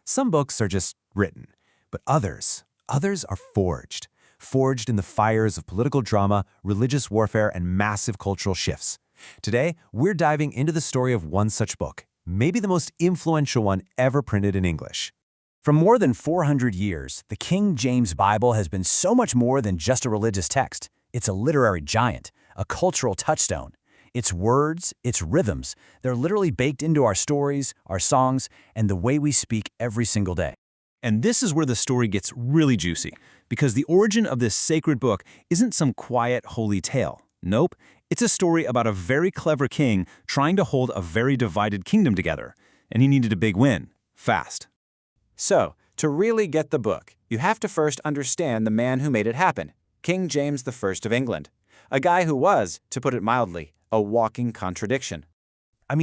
Some books are just written, but others are forged in the fires of political drama, religious warfare, and massive cultural shifts. Today, we're diving into the story of one such book, maybe the most influential one ever printed in English. For more than 400 years, the King James Bible has been so much more than just a religious text. It's a literary giant, a cultural touchstone. Its words, its rhythms, they're literally baked into our stories, our songs, and the way we speak every single day. And this is where the story gets really juicy, because the origin of this sacred book isn't some quiet, holy tale. Nope, it's a story about a very clever king trying to hold a very divided kingdom together, and he needed a big win, fast. So, to really get the book, you have to first understand the man who made it happen, King James I of England, a guy who was, to put it mildly, a walking contradiction.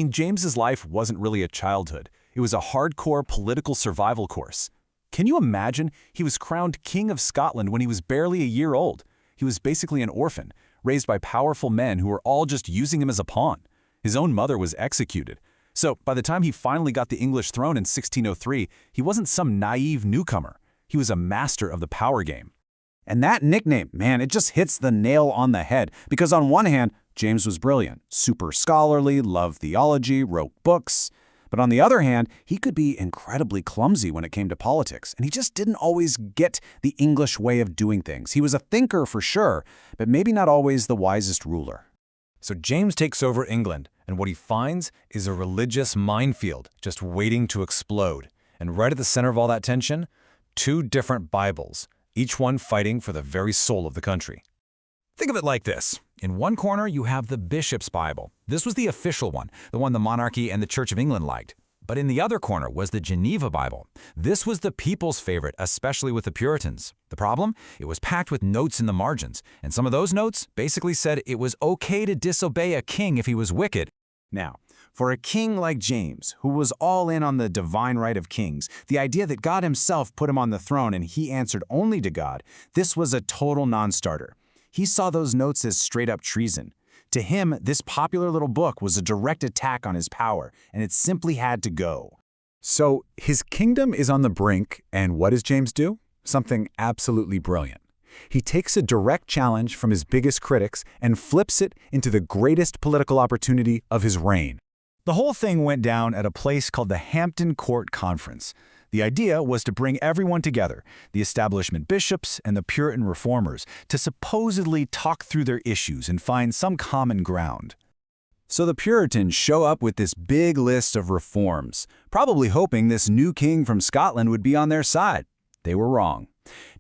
James's life wasn't really a childhood. It was a hardcore political survival course. Can you imagine? He was crowned King of Scotland when he was barely a year old. He was basically an orphan, raised by powerful men who were all just using him as a pawn. His own mother was executed. So, by the time he finally got the English throne in 1603, he wasn't some naive newcomer. He was a master of the power game. And that nickname, man, it just hits the nail on the head. Because on one hand, James was brilliant, super scholarly, loved theology, wrote books. But on the other hand, he could be incredibly clumsy when it came to politics, and he just didn't always get the English way of doing things. He was a thinker for sure, but maybe not always the wisest ruler. So James takes over England, and what he finds is a religious minefield just waiting to explode. And right at the center of all that tension, two different Bibles, each one fighting for the very soul of the country. Think of it like this. In one corner, you have the Bishop's Bible. This was the official one, the one the monarchy and the Church of England liked. But in the other corner was the Geneva Bible. This was the people's favorite, especially with the Puritans. The problem? It was packed with notes in the margins, and some of those notes basically said it was okay to disobey a king if he was wicked. Now, for a king like James, who was all in on the divine right of kings, the idea that God himself put him on the throne and he answered only to God, this was a total non-starter. He saw those notes as straight-up treason. To him, this popular little book was a direct attack on his power, and it simply had to go. So his kingdom is on the brink, and what does James do? Something absolutely brilliant. He takes a direct challenge from his biggest critics and flips it into the greatest political opportunity of his reign. The whole thing went down at a place called the Hampton Court Conference. The idea was to bring everyone together, the establishment bishops and the Puritan reformers, to supposedly talk through their issues and find some common ground. So the Puritans show up with this big list of reforms, probably hoping this new king from Scotland would be on their side. They were wrong.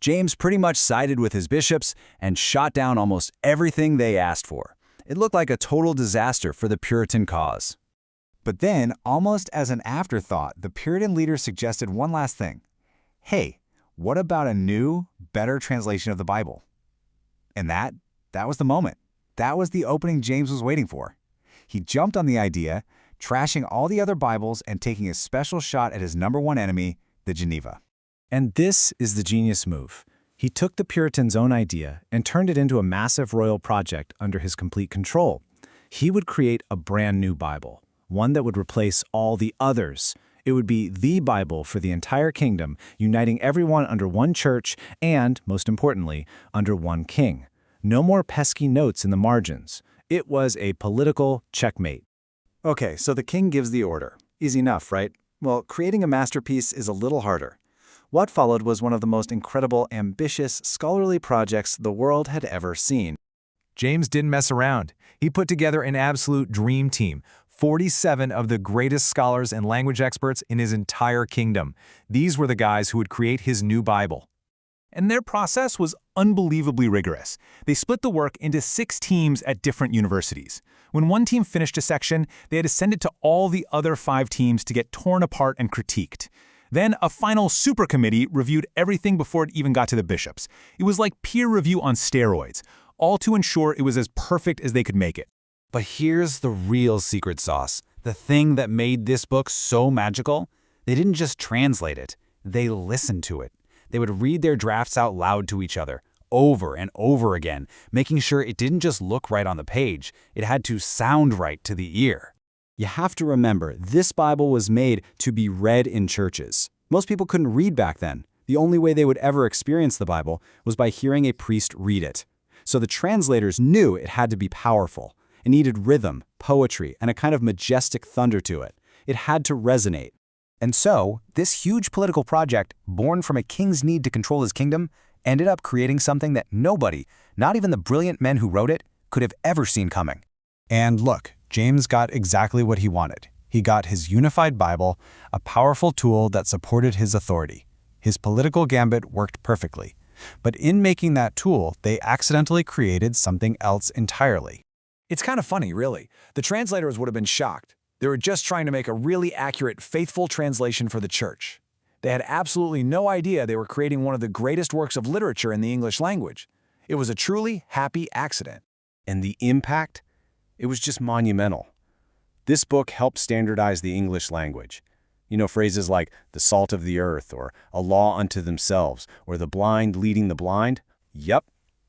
James pretty much sided with his bishops and shot down almost everything they asked for. It looked like a total disaster for the Puritan cause. But then, almost as an afterthought, the Puritan leaders suggested one last thing. Hey, what about a new, better translation of the Bible? And that was the moment. That was the opening James was waiting for. He jumped on the idea, trashing all the other Bibles and taking a special shot at his #1 enemy, the Geneva. And this is the genius move. He took the Puritans' own idea and turned it into a massive royal project under his complete control. He would create a brand new Bible, one that would replace all the others. It would be the Bible for the entire kingdom, uniting everyone under one church and, most importantly, under one king. No more pesky notes in the margins. It was a political checkmate. Okay, so the king gives the order. Easy enough, right? Well, creating a masterpiece is a little harder. What followed was one of the most incredible, ambitious, scholarly projects the world had ever seen. James didn't mess around. He put together an absolute dream team. 47 of the greatest scholars and language experts in his entire kingdom. These were the guys who would create his new Bible. And their process was unbelievably rigorous. They split the work into 6 teams at different universities. When one team finished a section, they had to send it to all the other 5 teams to get torn apart and critiqued. Then a final super committee reviewed everything before it even got to the bishops. It was like peer review on steroids, all to ensure it was as perfect as they could make it. But here's the real secret sauce, the thing that made this book so magical. They didn't just translate it, they listened to it. They would read their drafts out loud to each other, over and over again, making sure it didn't just look right on the page, it had to sound right to the ear. You have to remember, this Bible was made to be read in churches. Most people couldn't read back then. The only way they would ever experience the Bible was by hearing a priest read it. So the translators knew it had to be powerful. It needed rhythm, poetry, and a kind of majestic thunder to it. It had to resonate. And so, this huge political project, born from a king's need to control his kingdom, ended up creating something that nobody, not even the brilliant men who wrote it, could have ever seen coming. And look, James got exactly what he wanted. He got his unified Bible, a powerful tool that supported his authority. His political gambit worked perfectly. But in making that tool, they accidentally created something else entirely. It's kind of funny, really. The translators would have been shocked. They were just trying to make a really accurate, faithful translation for the church. They had absolutely no idea they were creating one of the greatest works of literature in the English language. It was a truly happy accident. And the impact? It was just monumental. This book helped standardize the English language. You know, phrases like the salt of the earth, or a law unto themselves, or the blind leading the blind. Yep,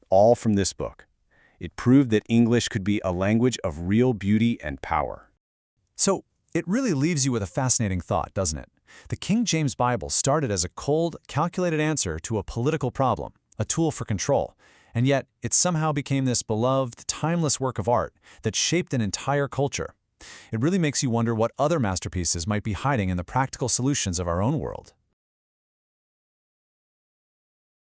all from this book. It proved that English could be a language of real beauty and power. So, it really leaves you with a fascinating thought, doesn't it? The King James Bible started as a cold, calculated answer to a political problem, a tool for control, and yet it somehow became this beloved, timeless work of art that shaped an entire culture. It really makes you wonder what other masterpieces might be hiding in the practical solutions of our own world.